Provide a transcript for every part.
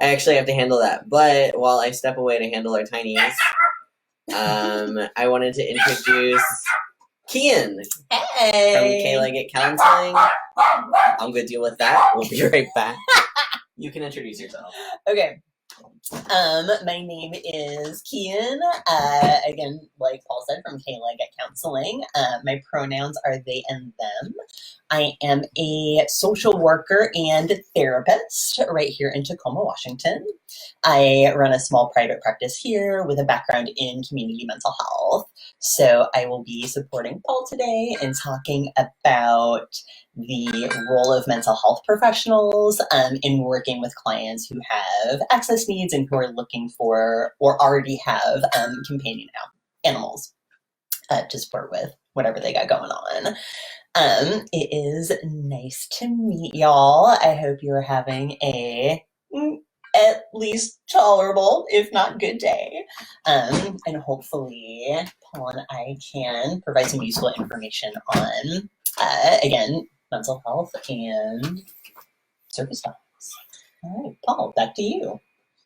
I actually have to handle that. But while I step away to handle our tinies, I wanted to introduce Kian from Leggett Counseling. I'm going to deal with that. We'll be right back. You can introduce yourself. Okay. My name is Kian. Again, like Paul said, from Leggett Counseling. My pronouns are they and them. I am a social worker and therapist right here in Tacoma, Washington. I run a small private practice here with a background in community mental health. So I will be supporting Paul today and talking about the role of mental health professionals in working with clients who have access needs and who are looking for or already have companion animals to support with whatever they got going on. It is nice to meet y'all. I hope you're having a at least tolerable, if not good day. And hopefully Paul and I can provide some useful information on, again, mental health and service dogs. All right, Paul, back to you.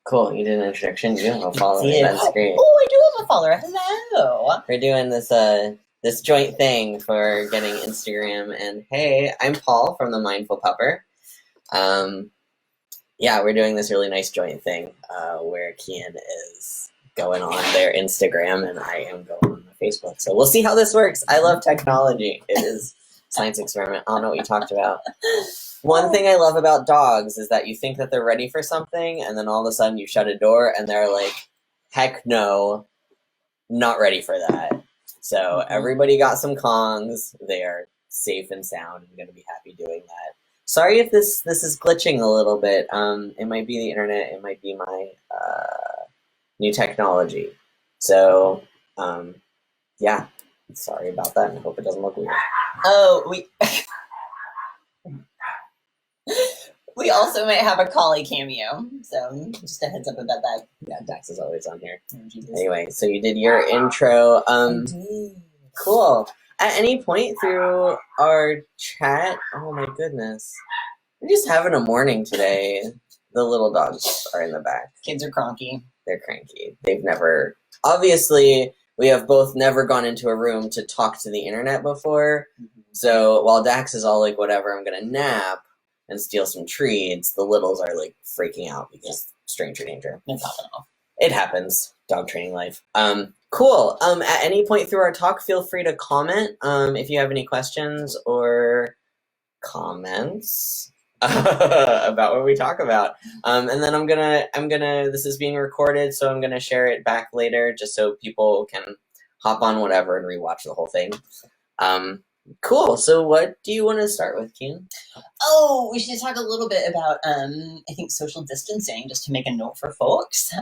Cool. You did an introduction. You have a follower. That's great. Oh, I do have a follower. Hello. We're doing this joint thing for getting Instagram. And hey, I'm Paul from the Mindful Pupper. Yeah, we're doing this really nice joint thing where Kian is going on their Instagram and I am going on Facebook. So we'll see how this works. I love technology. It is a science experiment. I don't know what you talked about. One thing I love about dogs is that you think that they're ready for something, and then all of a sudden you shut a door, and they're like, heck no, not ready for that. So everybody got some Kongs. They are safe and sound. I'm going to be happy doing that. Sorry if this is glitching a little bit. It might be the internet. It might be my new technology. So, yeah, sorry about that, and I hope it doesn't look weird. Oh, we also might have a collie cameo, so just a heads up about that. Yeah, Dax is always on here. Anyway, so you did your intro. Cool. At any point through our chat, oh my goodness, we're just having a morning today. The little dogs are in the back. Kids are cranky. They're cranky. They've never, obviously, we have both never gone into a room to talk to the internet before. So while Dax is all like, whatever, I'm going to nap and steal some treats, the littles are like freaking out because stranger danger. It's popping off. It happens. Dog training life. Cool. At any point through our talk, feel free to comment if you have any questions or comments about what we talk about. And then I'm gonna this is being recorded, so I'm gonna share it back later just so people can hop on whatever and rewatch the whole thing. Cool. So what do you want to start with, Kian? Oh, we should talk a little bit about, I think, social distancing, just to make a note for folks.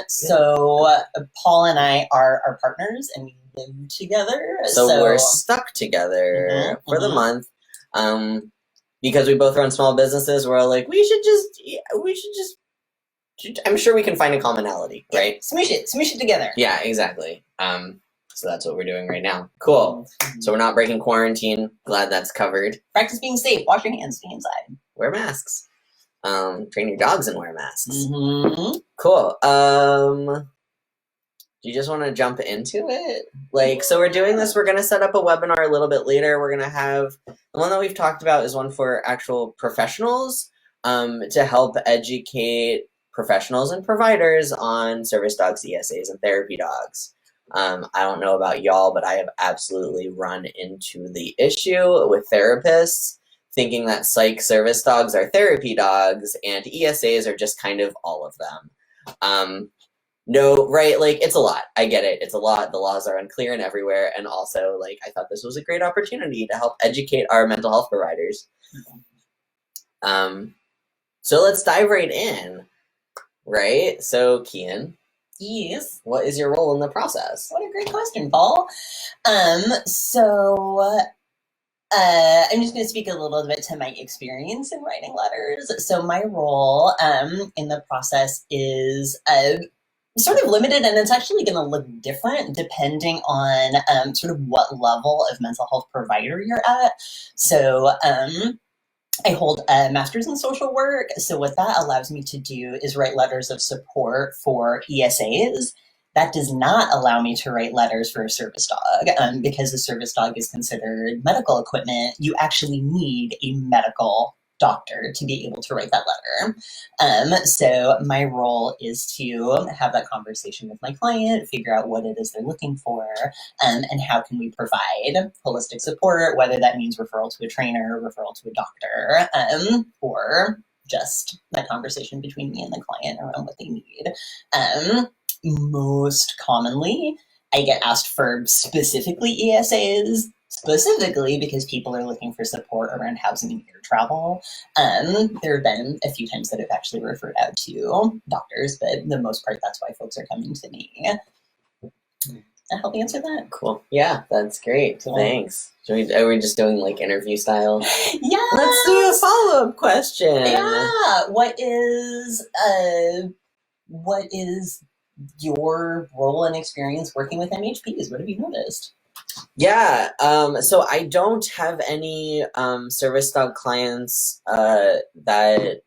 So Paul and I are partners, and we live together. So we're stuck together for the month. Because we both run small businesses, we're all like, we should just, I'm sure we can find a commonality, right? Smoosh it together. Yeah, exactly. So that's what we're doing right now. Cool. So we're not breaking quarantine. Glad that's covered. Practice being safe. Wash your hands. Stay inside. Wear masks. Train your dogs and wear masks. Mm-hmm. Cool. Do you just want to jump into it? Like, so we're doing this. We're going to set up a webinar a little bit later. We're going to have, the one that we've talked about is one for actual professionals to help educate professionals and providers on service dogs, ESAs, and therapy dogs. I don't know about y'all, but I have absolutely run into the issue with therapists thinking that psych service dogs are therapy dogs and ESAs are just kind of all of them. No, right, like, it's a lot. I get it. It's a lot. The laws are unclear and everywhere. And also, like, I thought this was a great opportunity to help educate our mental health providers. So let's dive right in, right? So, Kian. Yes. What is your role in the process? What a great question, Paul. So I'm just going to speak a little bit to my experience in writing letters. So my role in the process is sort of limited, and it's actually going to look different depending on sort of what level of mental health provider you're at. So I hold a master's in social work. So what that allows me to do is write letters of support for ESAs. That does not allow me to write letters for a service dog, because a service dog is considered medical equipment. You actually need a medical doctor to be able to write that letter. So my role is to have that conversation with my client, figure out what it is they're looking for, and how can we provide holistic support, whether that means referral to a trainer, referral to a doctor, or just that conversation between me and the client around what they need. Most commonly, I get asked for specifically ESAs, specifically because people are looking for support around housing and air travel. There have been a few times that I've actually referred out to doctors, but the most part, that's why folks are coming to me. That help answer that? Cool. Yeah, that's great. Cool. Thanks. Are we just doing like interview style? Yeah. Let's do a follow-up question. Yeah. What is your role and experience working with MHPs? What have you noticed? Yeah, so I don't have any service dog clients that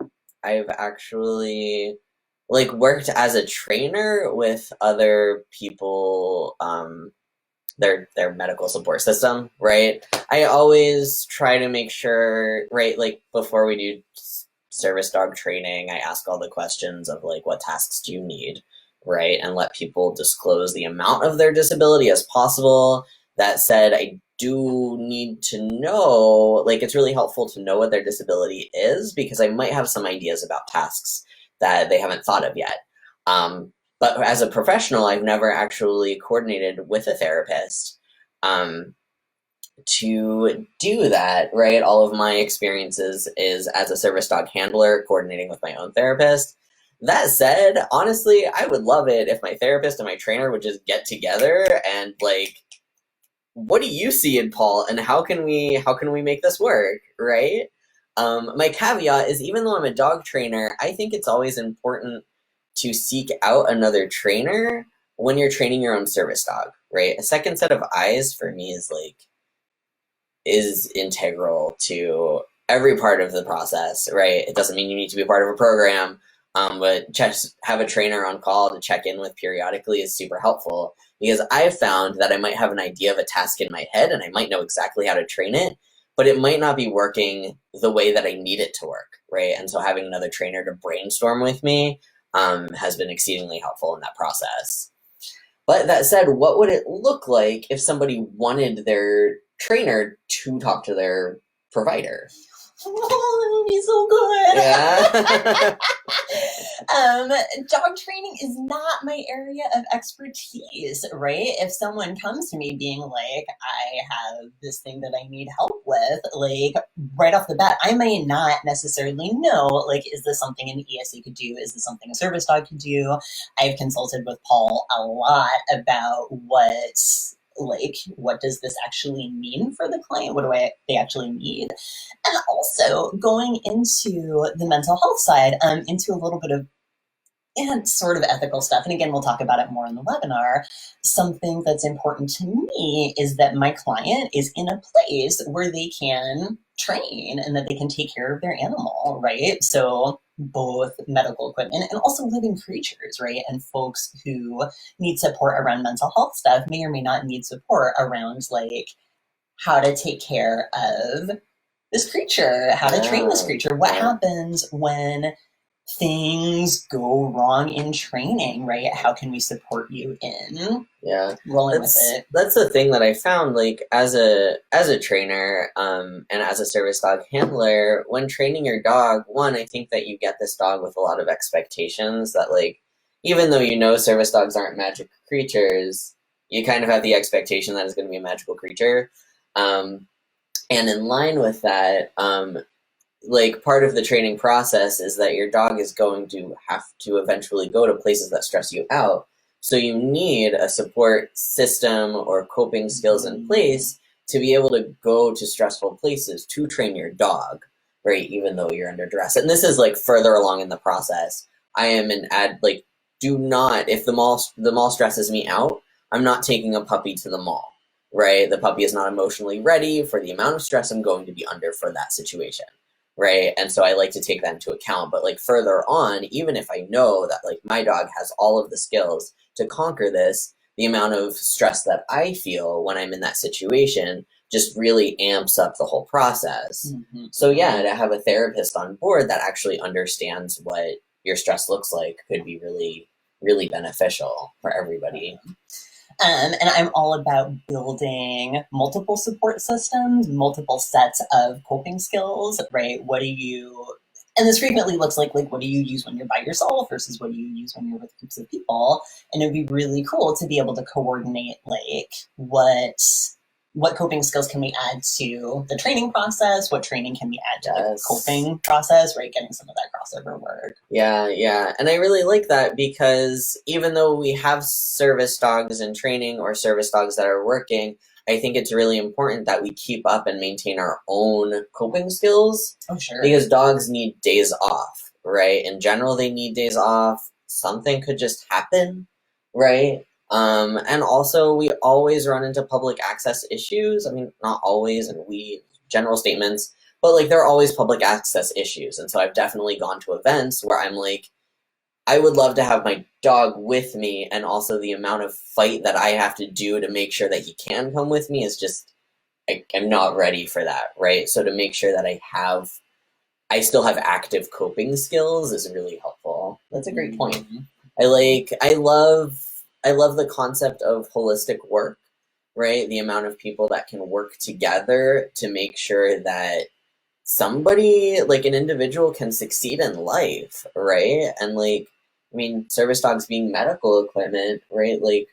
I've actually like worked as a trainer with other people, their medical support system, right? I always try to make sure, right, like before we do service dog training, I ask all the questions of like, what tasks do you need, right? And let people disclose the amount of their disability as possible. That said, I do need to know, like, it's really helpful to know what their disability is because I might have some ideas about tasks that they haven't thought of yet. But as a professional, I've never actually coordinated with a therapist to do that, right? All of my experiences is as a service dog handler, coordinating with my own therapist. That said, honestly, I would love it if my therapist and my trainer would just get together and like, what do you see in Paul and how can we make this work, right? My caveat is even though I'm a dog trainer, I think it's always important to seek out another trainer when you're training your own service dog, right? A second set of eyes for me is integral to every part of the process, right? It doesn't mean you need to be a part of a program, but just have a trainer on call to check in with periodically is super helpful because I've found that I might have an idea of a task in my head and I might know exactly how to train it, but it might not be working the way that I need it to work, right? And so having another trainer to brainstorm with me has been exceedingly helpful in that process. But that said, what would it look like if somebody wanted their trainer to talk to their provider? Oh, that would be so good. Yeah. Dog training is not my area of expertise, right? If someone comes to me being like, I have this thing that I need help with, like right off the bat, I may not necessarily know, like, is this something an ESA could do? Is this something a service dog could do? I've consulted with Paul a lot about what does this actually mean for the client? What do they actually need? And also going into the mental health side, into a little bit of and sort of ethical stuff. And again, we'll talk about it more in the webinar. Something that's important to me is that my client is in a place where they can train and that they can take care of their animal, right? So both medical equipment and also living creatures, right? And folks who need support around mental health stuff may or may not need support around like how to take care of this creature, how to train this creature, what happens when things go wrong in training, right? How can we support you in rolling with it? That's the thing that I found, like as a trainer and as a service dog handler, when training your dog, one, I think that you get this dog with a lot of expectations that like, even though you know service dogs aren't magic creatures, you kind of have the expectation that it's going to be a magical creature. And in line with that, like part of the training process is that your dog is going to have to eventually go to places that stress you out. So you need a support system or coping skills in place to be able to go to stressful places to train your dog, right? Even though you're under duress. And this is like further along in the process. I am do not, if the mall stresses me out, I'm not taking a puppy to the mall, right? The puppy is not emotionally ready for the amount of stress I'm going to be under for that situation. right? And so I like to take that into account. But like further on, even if I know that like my dog has all of the skills to conquer this, the amount of stress that I feel when I'm in that situation just really amps up the whole process. Mm-hmm. So yeah, to have a therapist on board that actually understands what your stress looks like could be really, really beneficial for everybody. And I'm all about building multiple support systems, multiple sets of coping skills, right? And this frequently looks like what do you use when you're by yourself versus what do you use when you're with groups of people? And it'd be really cool to be able to coordinate like what coping skills can we add to the training process? What training can we add to the coping process, right? Getting some of that crossover work. Yeah. And I really like that because even though we have service dogs in training or service dogs that are working, I think it's really important that we keep up and maintain our own coping skills. Oh, sure. Because dogs need days off, right? In general, they need days off. Something could just happen, right? And also, we always run into public access issues. I mean, not always, and general statements, but like there are always public access issues. And so I've definitely gone to events where I'm like, I would love to have my dog with me, and also the amount of fight that I have to do to make sure that he can come with me is just, I'm not ready for that, right? So to make sure that I still have active coping skills is really helpful. That's a great point. I love the concept of holistic work, right? The amount of people that can work together to make sure that somebody, like an individual, can succeed in life, right? And like, I mean, service dogs being medical equipment, right? Like,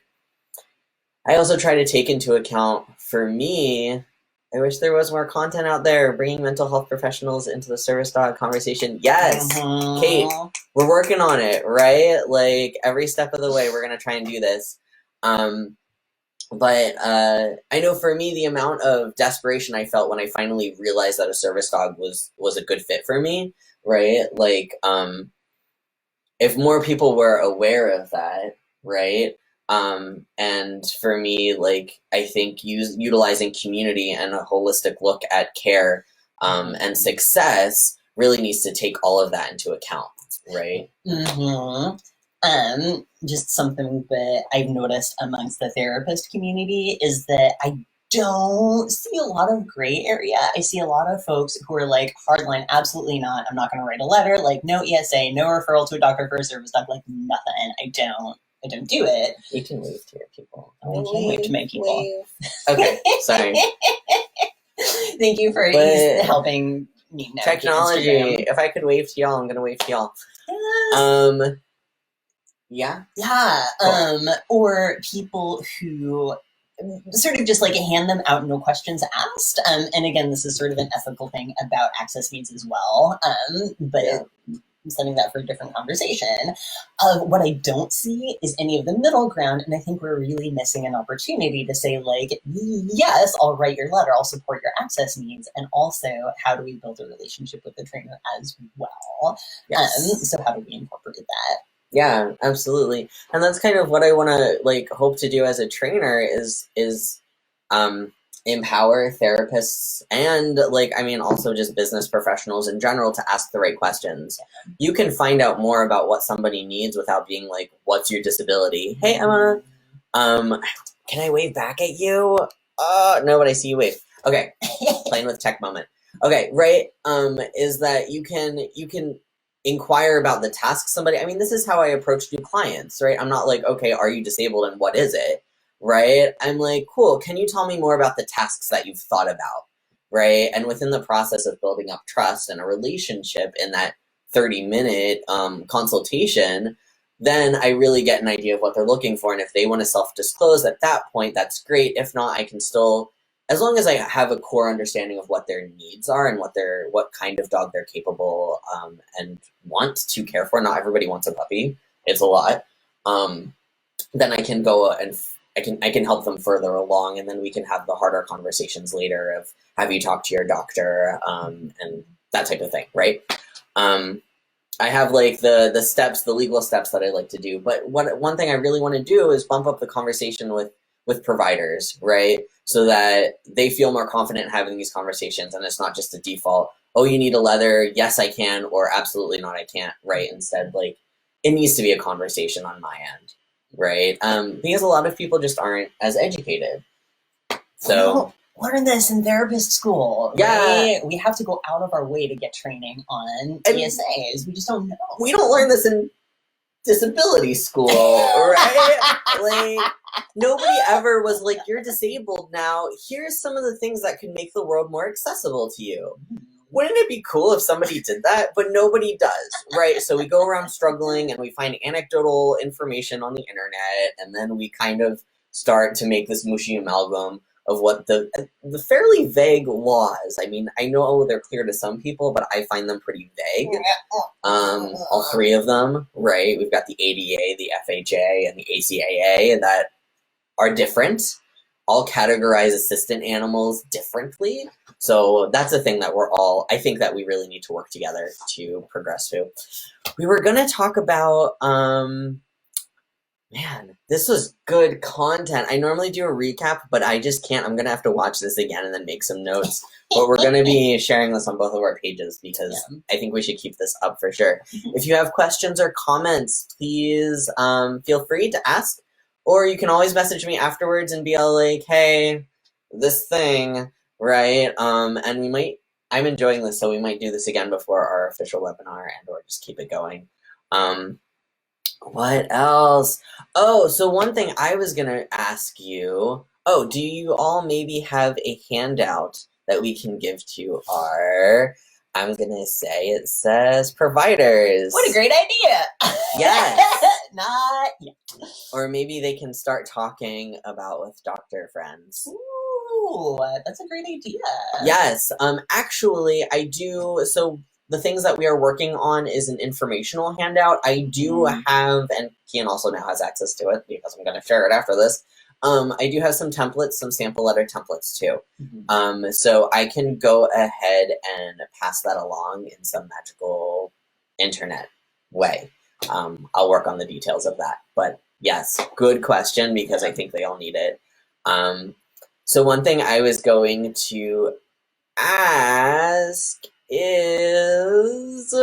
I also try to take into account, for me, I wish there was more content out there bringing mental health professionals into the service dog conversation. Yes, Kate, we're working on it, right? Like every step of the way, we're going to try and do this. But I know for me, the amount of desperation I felt when I finally realized that a service dog was a good fit for me, right? Like, if more people were aware of that, right? And for me, like, I think utilizing community and a holistic look at care and success really needs to take all of that into account, right? Mm-hmm. Just something that I've noticed amongst the therapist community is that I don't see a lot of gray area. I see a lot of folks who are like, hardline, absolutely not. I'm not going to write a letter. Like, no ESA, no referral to a doctor for a service dog. Like, nothing. I don't do it. You can wave to your people. I can wave to my people. Okay, sorry. Thank you for helping me know. Technology. If I could wave to y'all, I'm going to wave to y'all. Yes. Yeah. Cool. Or people who sort of just like hand them out, no questions asked. And again, this is sort of an ethical thing about access needs as well. But I'm setting that for a different conversation. What I don't see is any of the middle ground, and I think we're really missing an opportunity to say, like, yes, I'll write your letter, I'll support your access needs, and also how do we build a relationship with the trainer as well? Yes. So how do we incorporate that? Yeah, absolutely. And that's kind of what I want to like hope to do as a trainer is empower therapists and like, I mean, also just business professionals in general to ask the right questions. You can find out more about what somebody needs without being like, what's your disability? Hey, Emma, can I wave back at you? No, but I see you wave. Okay. Playing with tech moment. Okay. Right. Is that you can inquire about the task somebody, I mean, this is how I approach new clients, right? I'm not like, okay, are you disabled and what is it? Right? I'm like, cool, can you tell me more about the tasks that you've thought about? Right? And within the process of building up trust and a relationship in that 30-minute consultation, then I really get an idea of what they're looking for. And if they want to self-disclose at that point, that's great. If not, I can still, as long as I have a core understanding of what their needs are and what kind of dog they're capable and want to care for. Not everybody wants a puppy. It's a lot. Then I can go and I can help them further along, and then we can have the harder conversations later of have you talk to your doctor and that type of thing, right? I have like the steps, the legal steps that I like to do, but one thing I really want to do is bump up the conversation with providers, right? So that they feel more confident having these conversations, and it's not just a default, oh, you need a leather, yes I can, or absolutely not I can't, right? Instead, like, it needs to be a conversation on my end, right? Because a lot of people just aren't as educated. So learn this in therapist school. Yeah. Right? We have to go out of our way to get training on TSAs. We just don't know. We don't learn this in disability school, right? Like, nobody ever was like, you're disabled now. Here's some of the things that can make the world more accessible to you. Wouldn't it be cool if somebody did that? But nobody does, right? So we go around struggling and we find anecdotal information on the internet, and then we kind of start to make this mushy amalgam of what the fairly vague laws. I mean, I know they're clear to some people, but I find them pretty vague. All three of them, right? We've got the ADA, the FHA, and the ACAA that are different. All categorize assistant animals differently. So that's a thing that I think that we really need to work together to progress to. We were going to talk about, man, this was good content. I normally do a recap, but I just can't. I'm going to have to watch this again and then make some notes. But we're going to be sharing this on both of our pages because I think we should keep this up for sure. If you have questions or comments, please feel free to ask. Or you can always message me afterwards and be all like, hey, this thing, right? And I'm enjoying this, so we might do this again before our official webinar or just keep it going. What else? Oh, so one thing I was going to ask you, do you all maybe have a handout that we can give to I'm going to say it says providers. What a great idea. Yes. Not yet. Or maybe they can start talking about with doctor friends. Ooh, that's a great idea. Yes. Actually, I do. So the things that we are working on is an informational handout. I do have, and Kian also now has access to it because I'm going to share it after this. I do have some templates, some sample letter templates too. So I can go ahead and pass that along in some magical internet way. I'll work on the details of that. But yes, good question because I think they all need it. So one thing I was going to ask is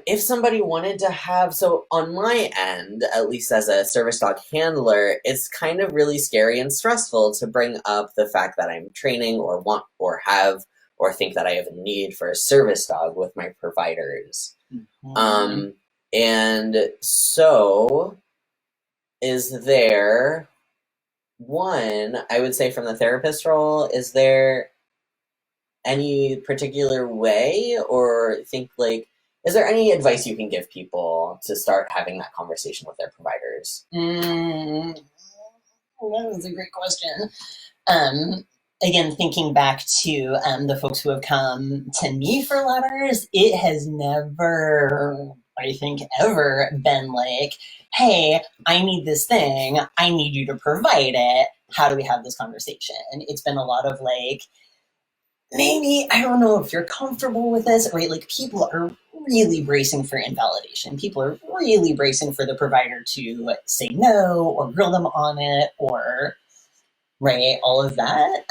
if somebody wanted to have, so on my end, at least as a service dog handler, it's kind of really scary and stressful to bring up the fact that I'm training or want or have or think that I have a need for a service dog with my providers. And so is there one, I would say from the therapist role, is there any particular way or think like, is there any advice you can give people to start having that conversation with their providers? That was a great question. Again, thinking back to the folks who have come to me for letters, it has never, I think, ever been like, hey, I need this thing. I need you to provide it. How do we have this conversation? It's been a lot of like, maybe, I don't know if you're comfortable with this, right? Like people are really bracing for invalidation. People are really bracing for the provider to say no or grill them on it or, right, all of that,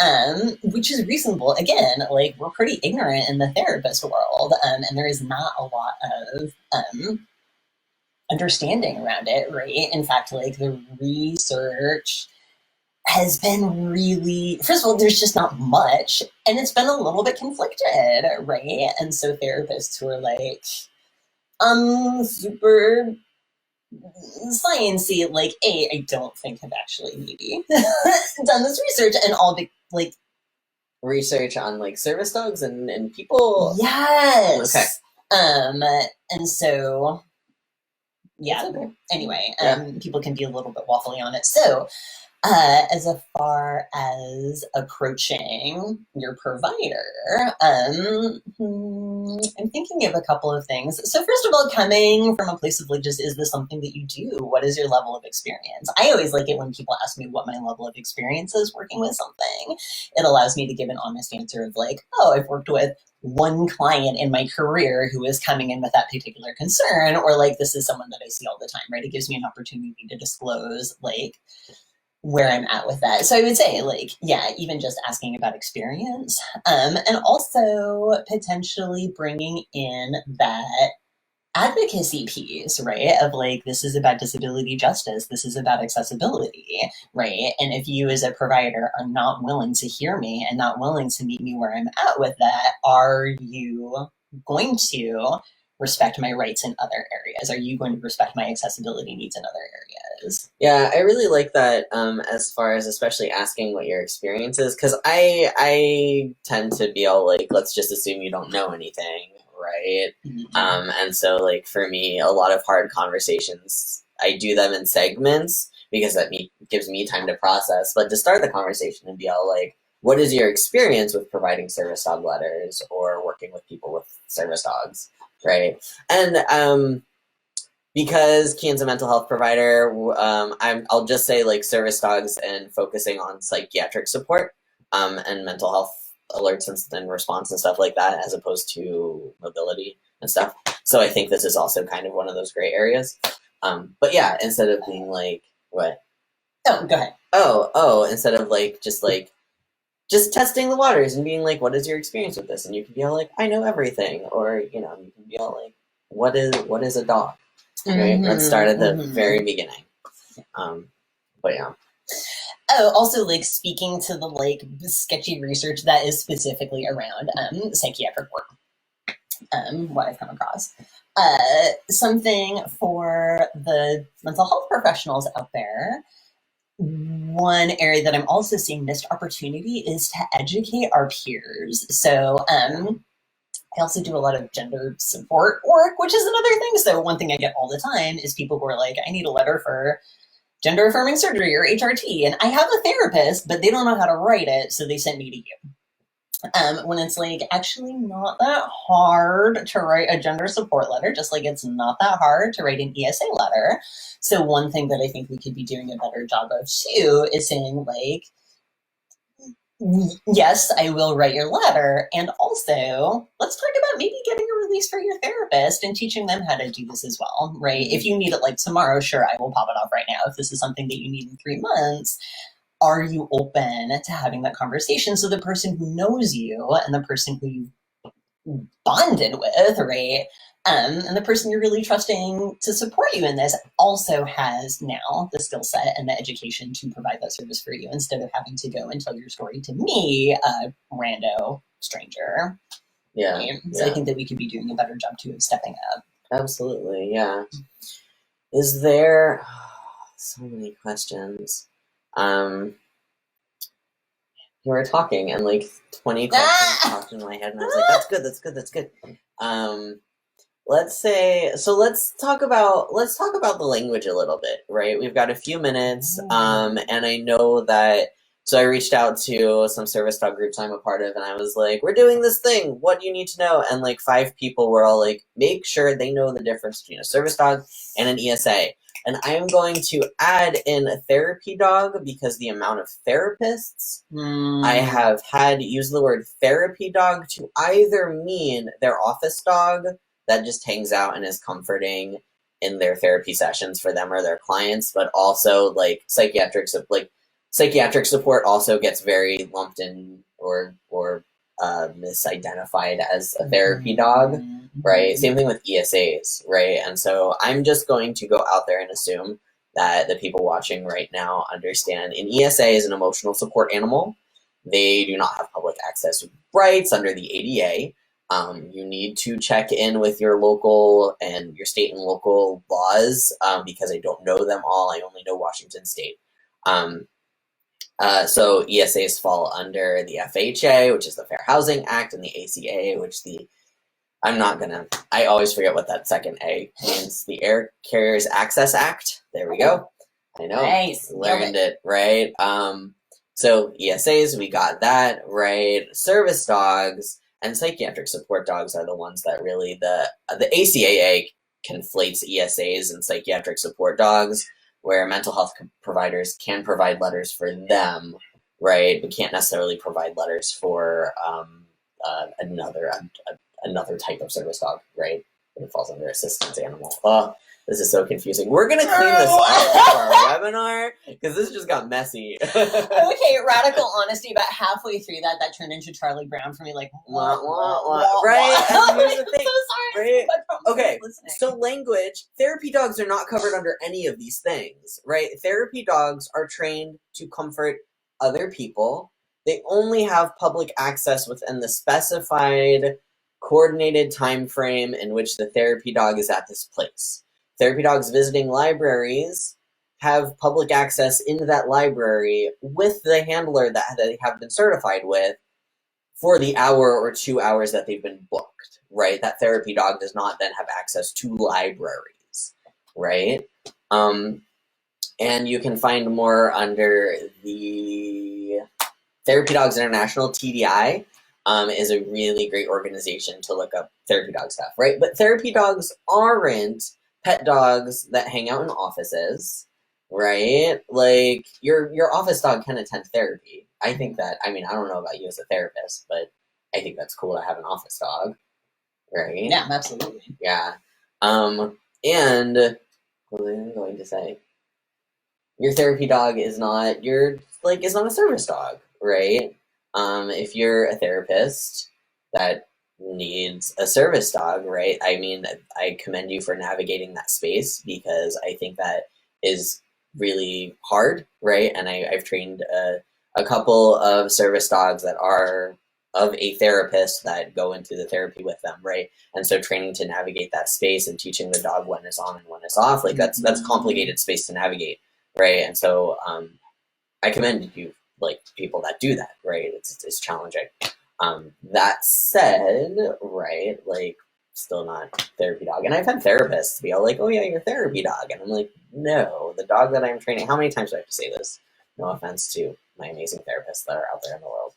which is reasonable. Again, like we're pretty ignorant in the therapist world, and there is not a lot of understanding around it, right? In fact, like the research has been really, first of all, there's just not much, and it's been a little bit conflicted, right? And so therapists who are like, super sciencey, like, I don't think have actually maybe done this research, and all be like research on like service dogs and people. Yes. Okay. And so yeah. Okay. Anyway, people can be a little bit waffly on it. So as far as approaching your provider, I'm thinking of a couple of things. So first of all, coming from a place of like, just, is this something that you do? What is your level of experience? I always like it when people ask me what my level of experience is working with something. It allows me to give an honest answer of like, oh, I've worked with one client in my career who is coming in with that particular concern, or like, this is someone that I see all the time, right? It gives me an opportunity to disclose like, where I'm at with that. So I would say, like, yeah, even just asking about experience, and also potentially bringing in that advocacy piece, right? Of like, this is about disability justice, this is about accessibility, right? And if you as a provider are not willing to hear me and not willing to meet me where I'm at with that, are you going to respect my rights in other areas? Are you going to respect my accessibility needs in other areas? Yeah, I really like that, as far as especially asking what your experience is, because I tend to be all like, let's just assume you don't know anything, right? And so like for me, a lot of hard conversations, I do them in segments because gives me time to process. But to start the conversation and be all like, what is your experience with providing service dog letters or working with people with service dogs, right? And because Kian's a mental health provider, I'll just say like service dogs and focusing on psychiatric support, and mental health alerts and response and stuff like that, as opposed to mobility and stuff. So I think this is also kind of one of those gray areas. But yeah, instead of being like, what? Oh, go ahead. Instead of just testing the waters and being like, what is your experience with this? And you can be all like, I know everything, or you can be all like, what is a dog? Right? Let's start at the very beginning. But yeah. Oh, also like speaking to the like sketchy research that is specifically around psychiatric work. What I've come across. Something for the mental health professionals out there. One area that I'm also seeing missed opportunity is to educate our peers. So I also do a lot of gender support work, which is another thing. So one thing I get all the time is people who are like, I need a letter for gender affirming surgery or HRT. And I have a therapist, but they don't know how to write it. So they sent me to you. When it's like actually not that hard to write a gender support letter, just like it's not that hard to write an ESA letter. So one thing that I think we could be doing a better job of too is saying like, yes, I will write your letter. And also, let's talk about maybe getting a release for your therapist and teaching them how to do this as well, right? If you need it like tomorrow, sure, I will pop it off right now. If this is something that you need in 3 months, are you open to having that conversation? So the person who knows you and the person who you've bonded with, right? And the person you're really trusting to support you in this also has now the skill set and the education to provide that service for you instead of having to go and tell your story to me, a rando stranger. Yeah. Right? So I think that we could be doing a better job too of stepping up. Absolutely, yeah. Is there so many questions? You were talking and like 20 questions popped in my head and I was like, that's good. Let's talk about the language a little bit, right? We've got a few minutes, and I know that, so I reached out to some service dog groups I'm a part of and I was like, we're doing this thing, what do you need to know? And like 5 people were all like, make sure they know the difference between a service dog and an ESA. And I am going to add in a therapy dog because the amount of therapists I have had use the word therapy dog to either mean their office dog that just hangs out and is comforting in their therapy sessions for them or their clients, but also like psychiatric support also gets very lumped in or misidentified as a therapy dog, right? Same thing with ESAs, right? And so I'm just going to go out there and assume that the people watching right now understand an ESA is an emotional support animal. They do not have public access rights under the ADA. You need to check in with your local and your state and local laws because I don't know them all. I only know Washington State. So ESAs fall under the FHA, which is the Fair Housing Act, and the ACA, which I always forget what that second A means. The Air Carriers Access Act. There we go. I know. Nice. Learned it, right? So ESAs, we got that, right? Service dogs and psychiatric support dogs are the ones that really, the ACAA conflates ESAs and psychiatric support dogs, where mental health providers can provide letters for them, right? But can't necessarily provide letters for another type of service dog, right? It falls under assistance animal. This is so confusing. We're gonna clean this up for our webinar because this just got messy. Okay, radical honesty. About halfway through that turned into Charlie Brown for me. Like, right? And here's the thing, I'm so sorry. right? Okay, Listening. so language. Therapy dogs are not covered under any of these things, right? Therapy dogs are trained to comfort other people. They only have public access within the specified, coordinated time frame in which the therapy dog is at this place. Therapy dogs visiting libraries have public access into that library with the handler that they have been certified with for the hour or 2 hours that they've been booked, right? That therapy dog does not then have access to libraries, right? And you can find more under the Therapy Dogs International, TDI, is a really great organization to look up therapy dog stuff, right? But therapy dogs aren't pet dogs that hang out in offices, right? Like, your office dog can attend therapy. I think that, I mean, I don't know about you as a therapist, but I think that's cool to have an office dog, right? Yeah, absolutely. Yeah. And what was I going to say? Your therapy dog is not is not a service dog, right? If you're a therapist that needs a service dog, right? I mean, I commend you for navigating that space because I think that is really hard, right? And I've trained a couple of service dogs that are of a therapist that go into the therapy with them, right? And so training to navigate that space and teaching the dog when it's on and when it's off, like that's complicated space to navigate, right? And so I commend you, like, people that do that, right? It's challenging. That said, right, like, still not therapy dog. And I've had therapists be all like, oh yeah, you're therapy dog. And I'm like, no, the dog that I'm training, how many times do I have to say this? No offense to my amazing therapists that are out there in the world.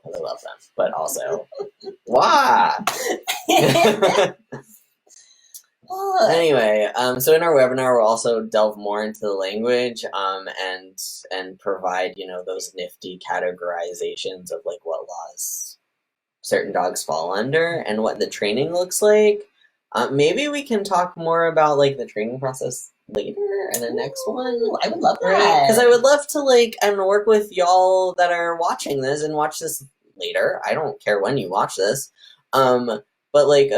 I love them, but also, why? Anyway, so in our webinar, we'll also delve more into the language, and provide, those nifty categorizations of like what laws certain dogs fall under and what the training looks like. Maybe we can talk more about like the training process later in the next one. I would love that. Because I would love to work with y'all that are watching this and watch this later. I don't care when you watch this. But like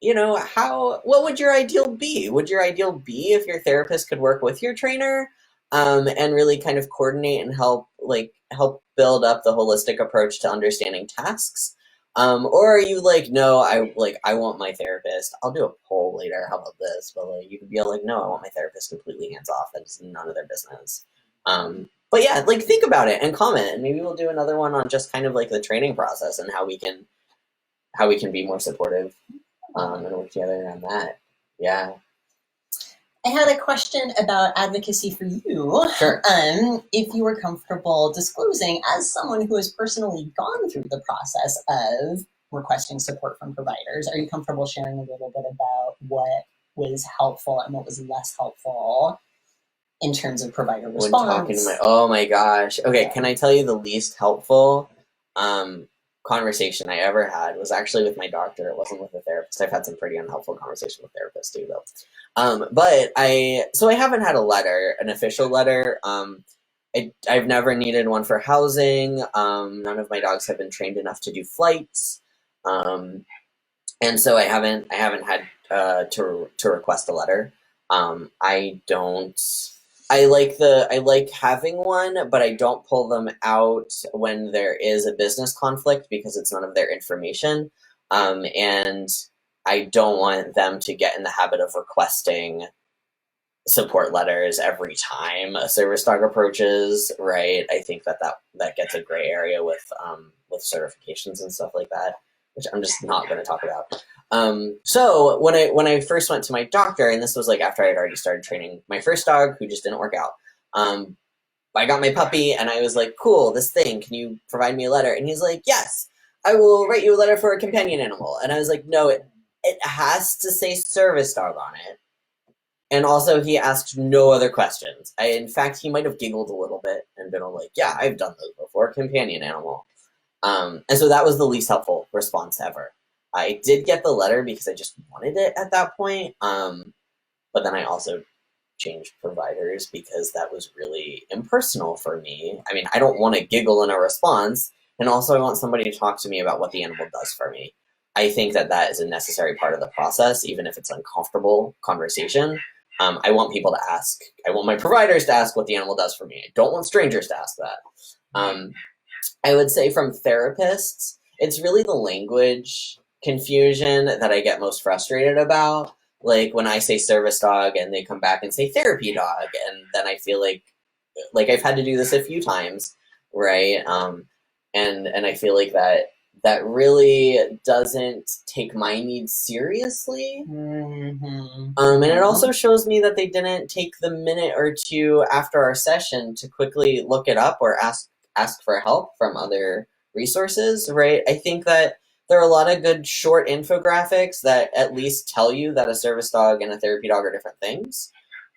what would your ideal be? Would your ideal be if your therapist could work with your trainer, and really kind of coordinate and help build up the holistic approach to understanding tasks? Or are you like, no, I want my therapist. I'll do a poll later. How about this? But like, you could be like, no, I want my therapist completely hands off. That's none of their business. But yeah, like, think about it and comment, and maybe we'll do another one on just kind of like the training process and how we can be more supportive, and work together around that. Yeah. I had a question about advocacy for you. Sure. If you were comfortable disclosing, as someone who has personally gone through the process of requesting support from providers, are you comfortable sharing a little bit about what was helpful and what was less helpful in terms of provider response? When talking to oh my gosh. Okay, yeah. Can I tell you the least helpful conversation I ever had was actually with my doctor. It wasn't with a therapist. I've had some pretty unhelpful conversations with therapists too, though. But I haven't had a letter, an official letter. I've never needed one for housing. None of my dogs have been trained enough to do flights. And so I haven't had to request a letter. I like having one, but I don't pull them out when there is a business conflict because it's none of their information. And I don't want them to get in the habit of requesting support letters every time a service dog approaches, right? I think that gets a gray area with certifications and stuff like that, which I'm just not going to talk about. So when I first went to my doctor, and this was like after I had already started training my first dog, who just didn't work out, I got my puppy, and I was like, cool, this thing, can you provide me a letter? And he's like, yes, I will write you a letter for a companion animal. And I was like, no, it has to say service dog on it. And also, he asked no other questions. In fact, he might have giggled a little bit and been like, yeah, I've done those before, companion animal. And so that was the least helpful response ever. I did get the letter because I just wanted it at that point. But then I also changed providers because that was really impersonal for me. I mean, I don't want to giggle in a response, and also I want somebody to talk to me about what the animal does for me. I think that that is a necessary part of the process, even if it's uncomfortable conversation. I want people to ask. I want my providers to ask what the animal does for me. I don't want strangers to ask that. I would say from therapists, it's really the language confusion that I get most frustrated about. Like when I say service dog and they come back and say therapy dog, and then I feel like I've had to do this a few times, right? And I feel like that really doesn't take my needs seriously. And it also shows me that they didn't take the minute or two after our session to quickly look it up or ask for help from other resources, right? I think that there are a lot of good short infographics that at least tell you that a service dog and a therapy dog are different things.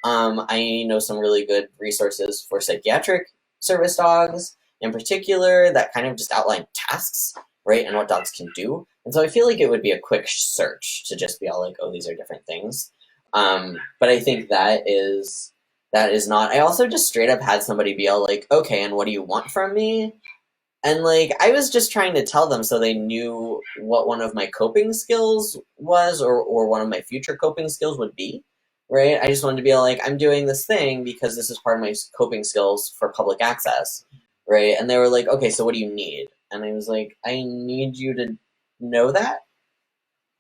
I know some really good resources for psychiatric service dogs in particular that kind of just outline tasks, right, and what dogs can do. And so I feel like it would be a quick search to just be all like, oh, these are different things. But I think that is not. I also just straight up had somebody be all like, okay, and what do you want from me? And like I was just trying to tell them so they knew what one of my coping skills was or one of my future coping skills would be. Right? I just wanted to be like, I'm doing this thing because this is part of my coping skills for public access. Right? And they were like, okay, so what do you need? And I was like, I need you to know that.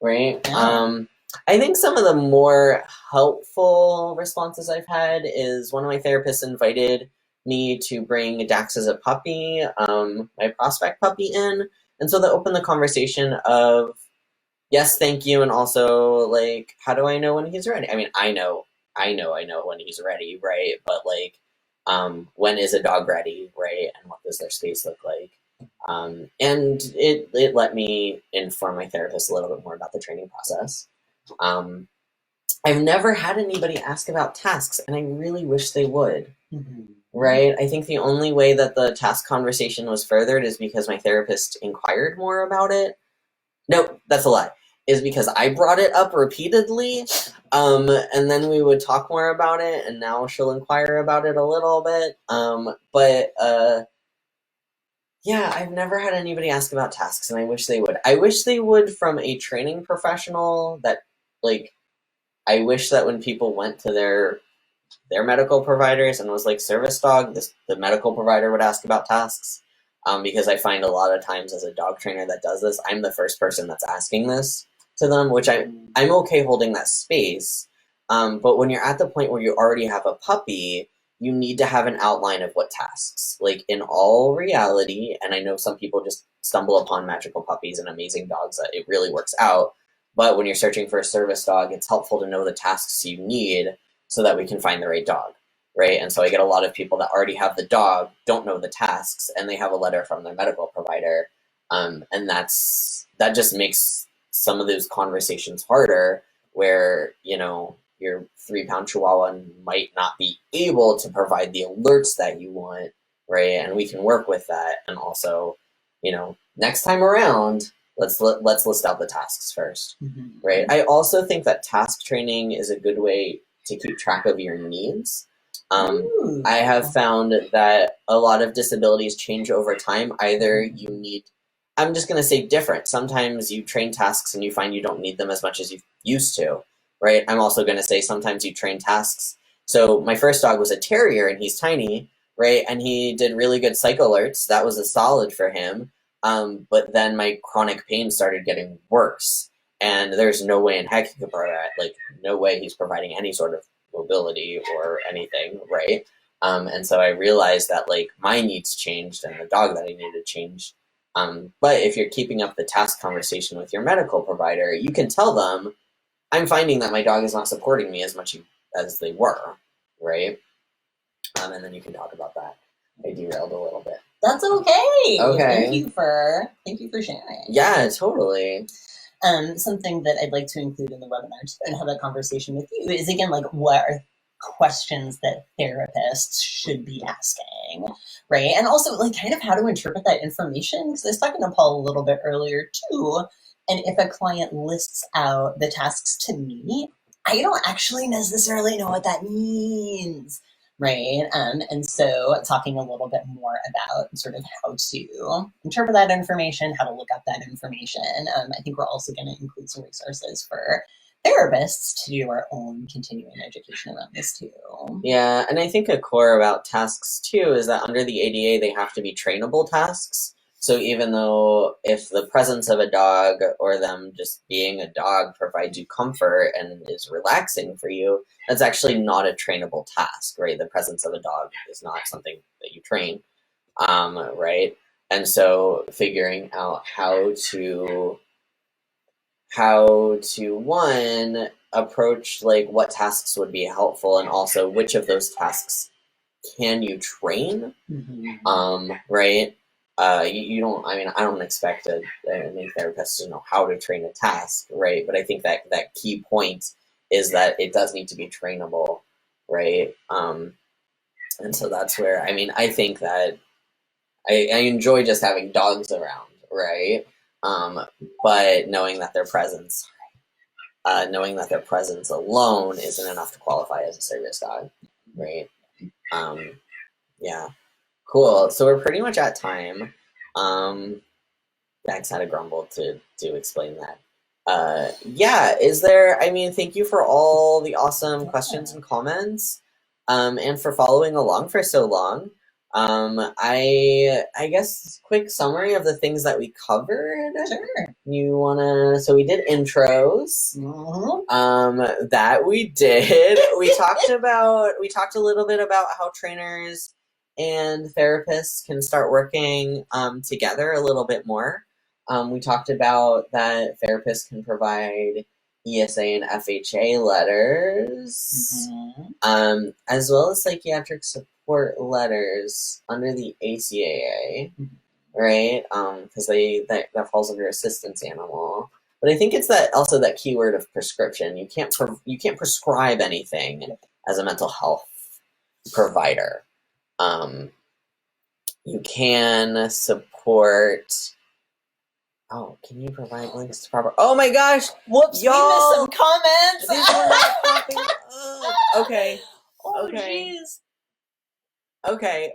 Right? Yeah. I think some of the more helpful responses I've had is one of my therapists invited me to bring Dax as a puppy, my prospect puppy in. And so that opened the conversation of, yes, thank you, and also, like, how do I know when he's ready? I mean, I know when he's ready, right? But, like, when is a dog ready, right? And what does their space look like? And it let me inform my therapist a little bit more about the training process. I've never had anybody ask about tasks, and I really wish they would. Right? I think the only way that the task conversation was furthered is because my therapist inquired more about it. Nope, that's a lie. Is because I brought it up repeatedly, and then we would talk more about it, and now she'll inquire about it a little bit. Yeah, I've never had anybody ask about tasks, and I wish they would. I wish they would from a training professional that, like, I wish that when people went to their medical providers and was like, service dog, the medical provider would ask about tasks. Because I find a lot of times as a dog trainer that does this, I'm the first person that's asking this to them, which I'm okay holding that space. But when you're at the point where you already have a puppy, you need to have an outline of what tasks. Like in all reality, and I know some people just stumble upon magical puppies and amazing dogs that it really works out. But when you're searching for a service dog, it's helpful to know the tasks you need so that we can find the right dog. Right? And so I get a lot of people that already have the dog, don't know the tasks, and they have a letter from their medical provider. And that just makes some of those conversations harder where, your 3-pound Chihuahua might not be able to provide the alerts that you want, right? And we can work with that. And also, next time around, let's list out the tasks first, right? I also think that task training is a good way to keep track of your needs. I have found that a lot of disabilities change over time. Either you need, I'm just going to say different. Sometimes you train tasks and you find you don't need them as much as you used to, right? I'm also going to say sometimes you train tasks. So my first dog was a terrier and he's tiny, right? And he did really good psych alerts. That was a solid for him. But then my chronic pain started getting worse. And there's no way in heck he could provide, like, no way he's providing any sort of mobility or anything, right? And so I realized that, like, my needs changed and the dog that I needed changed. But if you're keeping up the task conversation with your medical provider, you can tell them, I'm finding that my dog is not supporting me as much as they were, right? And then you can talk about that. I derailed a little bit. That's okay. Okay. Thank you for sharing. Yeah, totally. Something that I'd like to include in the webinar too and have that conversation with you is, again, like, what are questions that therapists should be asking, right? And also, like, kind of how to interpret that information. Because I was talking to Paul a little bit earlier too, And if a client lists out the tasks to me, I don't actually necessarily know what that means, right? And so talking a little bit more about sort of how to interpret that information, how to look up that information. I think we're also going to include some resources for therapists to do our own continuing education around this too. Yeah, and I think a core about tasks too is that under the ADA they have to be trainable tasks. So even though if the presence of a dog or them just being a dog provides you comfort and is relaxing for you, that's actually not a trainable task, right? The presence of a dog is not something that you train, right? And so figuring out how to one approach like what tasks would be helpful and also which of those tasks can you train, right? You don't, I mean, I don't expect any therapist to know how to train a task, right? But I think that key point is that it does need to be trainable, right? And so that's where, I mean, I think that I enjoy just having dogs around, right? But knowing that their presence alone isn't enough to qualify as a service dog, right? Yeah, cool. So we're pretty much at time. Max had a grumble to explain that. Yeah, is there? I mean, thank you for all the awesome questions and comments, and for following along for so long. I guess quick summary of the things that we covered. Sure. You wanna? So we did intros. That we did. We talked a little bit about how trainers and therapists can start working together a little bit more. We talked about that therapists can provide ESA and FHA letters, as well as psychiatric support letters under the ACAA, right? Because that falls under assistance animal. But I think it's that keyword of prescription. You can't prescribe anything as a mental health provider. You can support. Oh, can you provide links to proper? Oh my gosh! Whoops! Y'all, we missed some comments. These were not popping up. Okay. Oh, okay. Jeez. Okay.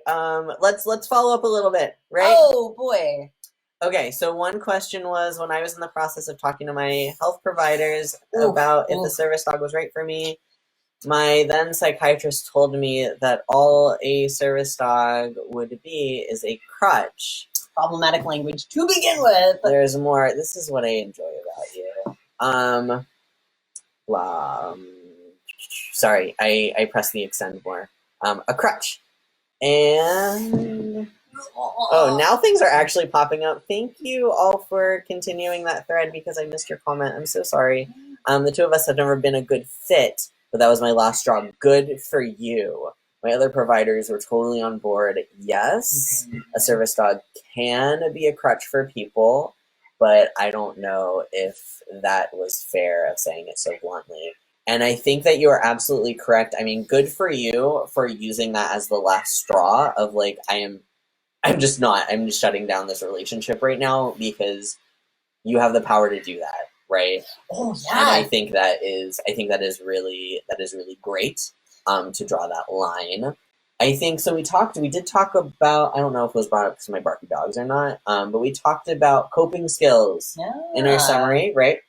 Let's follow up a little bit, right? Oh boy. Okay. So one question was when I was in the process of talking to my health providers about if the service dog was right for me. My then psychiatrist told me that all a service dog would be is a crutch. Problematic language to begin with. There's more. This is what I enjoy about you. Sorry, I pressed the extend more. A crutch. And now things are actually popping up. Thank you all for continuing that thread because I missed your comment. I'm so sorry. The two of us have never been a good fit, but that was my last straw. Good for you. My other providers were totally on board. Yes, a service dog can be a crutch for people, but I don't know if that was fair of saying it so bluntly. And I think that you are absolutely correct. I mean, good for you for using that as the last straw of like, I'm just shutting down this relationship right now because you have the power to do that, right? Oh yeah. And I think that is really great. To draw that line. I think so. We did talk about, I don't know if it was brought up because of my barky dogs or not, but we talked about coping skills in our summary, right?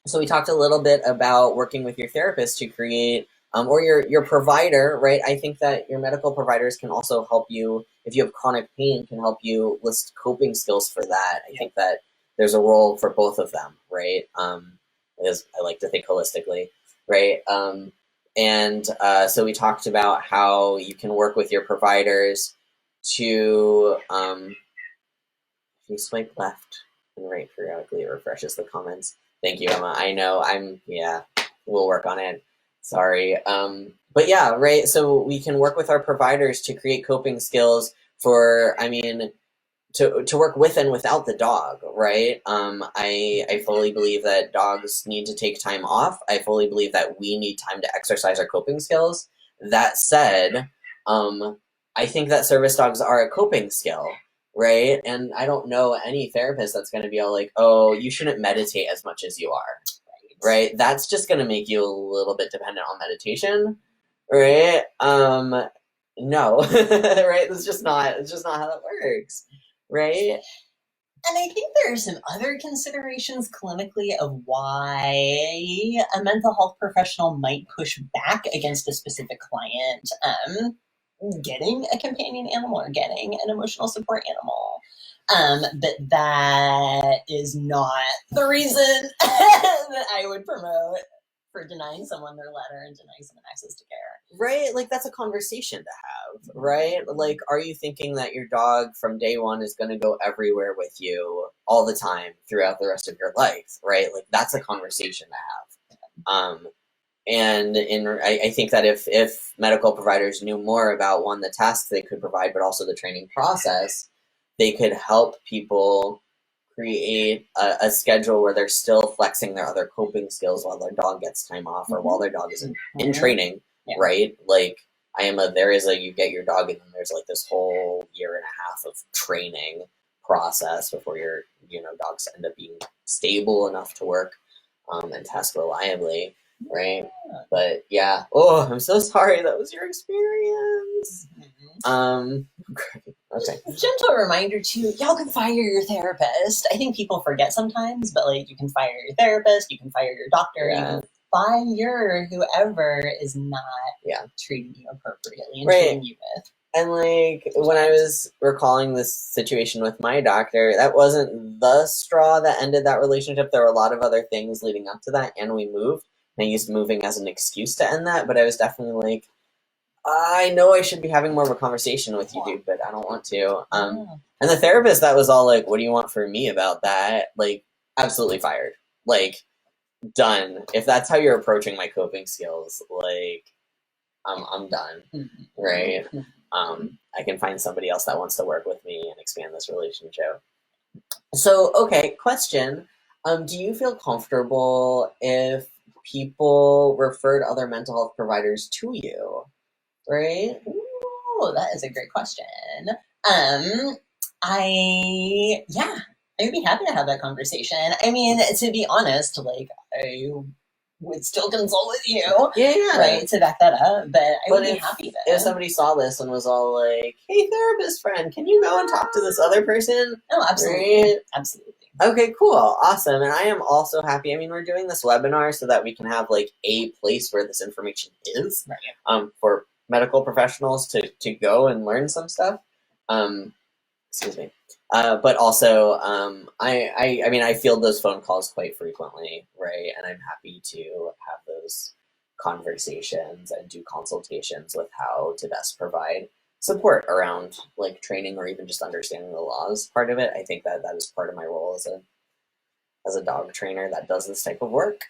So we talked a little bit about working with your therapist to create, or your provider, right? I think that your medical providers can also help you, if you have chronic pain, can help you list coping skills for that. I think that there's a role for both of them, right? As I like to think holistically, right? And so we talked about how you can work with your providers to, if you swipe left and right periodically, it refreshes the comments. Thank you, Emma. I know we'll work on it. Sorry. But yeah, right. So we can work with our providers to create coping skills for, to work with and without the dog, right? I fully believe that dogs need to take time off. I fully believe that we need time to exercise our coping skills. That said, I think that service dogs are a coping skill. right? And I don't know any therapist that's going to be all like, oh, you shouldn't meditate as much as you are, right? That's just going to make you a little bit dependent on meditation, right? No, right? It's just not how that works, right? And I think there are some other considerations clinically of why a mental health professional might push back against a specific client getting a companion animal or getting an emotional support animal. But that is not the reason that I would promote for denying someone their letter and denying someone access to care. Right? Like, that's a conversation to have, right? Like, are you thinking that your dog from day one is going to go everywhere with you all the time throughout the rest of your life, right? Like, that's a conversation to have. And I think that if medical providers knew more about, one, the tasks they could provide, but also the training process, they could help people create a schedule where they're still flexing their other coping skills while their dog gets time off or while their dog is in training, right? Like, you get your dog and then there's like this whole year and a half of training process before your, dogs end up being stable enough to work and task reliably, right? But yeah, I'm so sorry that was your experience. Okay. Gentle reminder too, y'all can fire your therapist. I think people forget sometimes, but like, you can fire your therapist, you can fire your doctor, you can fire whoever is not treating you appropriately and treating you with. And like, when I was recalling this situation with my doctor, that wasn't the straw that ended that relationship. There were a lot of other things leading up to that, and we moved. And I used moving as an excuse to end that, but I was definitely like, I know I should be having more of a conversation with you, dude, but I don't want to. And the therapist that was all like, what do you want from me about that? Like, absolutely fired. Like, done. If that's how you're approaching my coping skills, like, I'm done, right? I can find somebody else that wants to work with me and expand this relationship. So, okay, question. Do you feel comfortable if people referred other mental health providers to you? Right? Ooh, that is a great question. I would be happy to have that conversation. I mean, to be honest, like, I would still consult with you, right, to back that up. But I would be happy to. If somebody saw this and was all like, "Hey, therapist friend, can you go and talk to this other person?" Oh, absolutely, right? Absolutely. Okay, cool, awesome. And I am also happy. I mean, we're doing this webinar so that we can have like a place where this information is, for medical professionals to go and learn some stuff. Excuse me. But also, I mean, I field those phone calls quite frequently, right? And I'm happy to have those conversations and do consultations with how to best provide support around like training or even just understanding the laws part of it. I think that is part of my role as a dog trainer that does this type of work.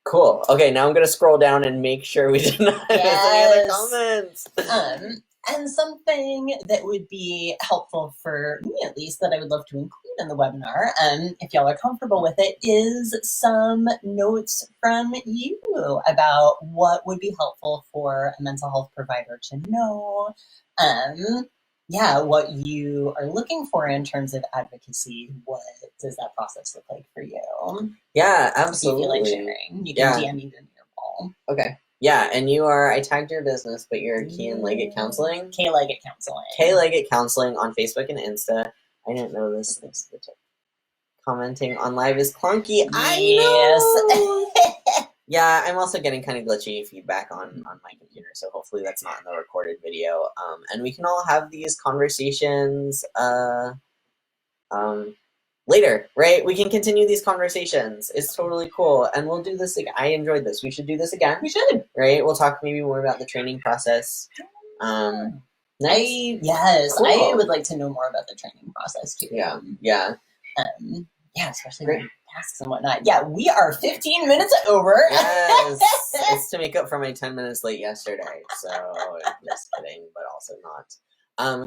Cool. Okay, now I'm going to scroll down and make sure we did not miss any other comments. And something that would be helpful for me, at least, that I would love to include in the webinar, if y'all are comfortable with it, is some notes from you about what would be helpful for a mental health provider to know. What you are looking for in terms of advocacy. What does that process look like for you? Yeah, absolutely. If you feel like sharing, you can DM me your ball. Okay. Yeah, and you are, I tagged your business, but you're Kian Leggett Counseling? Leggett Counseling. Leggett Counseling on Facebook and Insta. I didn't know this. Commenting on live is clunky. I know! Yeah, I'm also getting kind of glitchy feedback on my computer, so hopefully that's not in the recorded video. And we can all have these conversations later, right? We can continue these conversations. It's totally cool. And we'll do this again. I enjoyed this. We should do this again. We should. Right? We'll talk maybe more about the training process. Nice. Cool. I would like to know more about the training process too. Yeah. Especially with tasks and whatnot. Yeah, we are 15 minutes over. Yes. It's to make up for my 10 minutes late yesterday. So just kidding, but also not.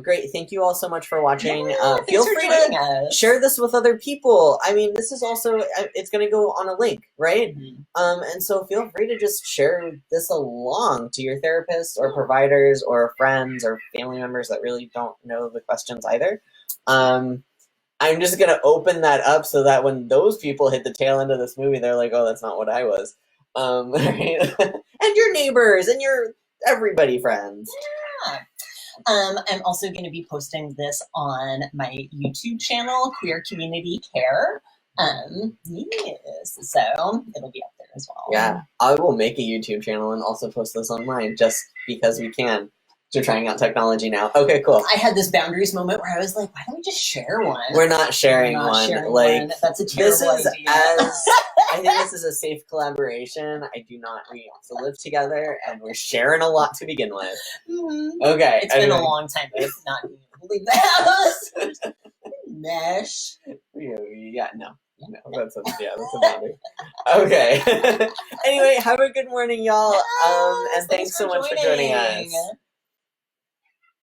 Great. Thank you all so much for watching. Thanks Feel for free joining to us. share this with other people. I mean, this is also, it's going to go on a link, right? Mhm. And so feel free to just share this along to your therapists or providers or friends or family members that really don't know the questions either. I'm just going to open that up so that when those people hit the tail end of this movie, they're like, oh, that's not what I was. Right? And your neighbors and your everybody friends. Yeah. I'm also going to be posting this on my YouTube channel, Queer Community Care. Yes, so it'll be up there as well. Yeah, I will make a YouTube channel and also post this on mine just because we can. We're trying out technology now. Okay, cool. I had this boundaries moment where I was like, why don't we just share one? We're not sharing We're not one. sharing like one. That's a terrible this is idea. I think this is a safe collaboration. We also live together and we're sharing a lot to begin with. Mm-hmm. Okay. It's been a long time with not being able to leave the house. Mesh. Yeah, no, that's a boundary. Okay. Anyway, have a good morning, y'all. Yes, And thanks so much for joining us.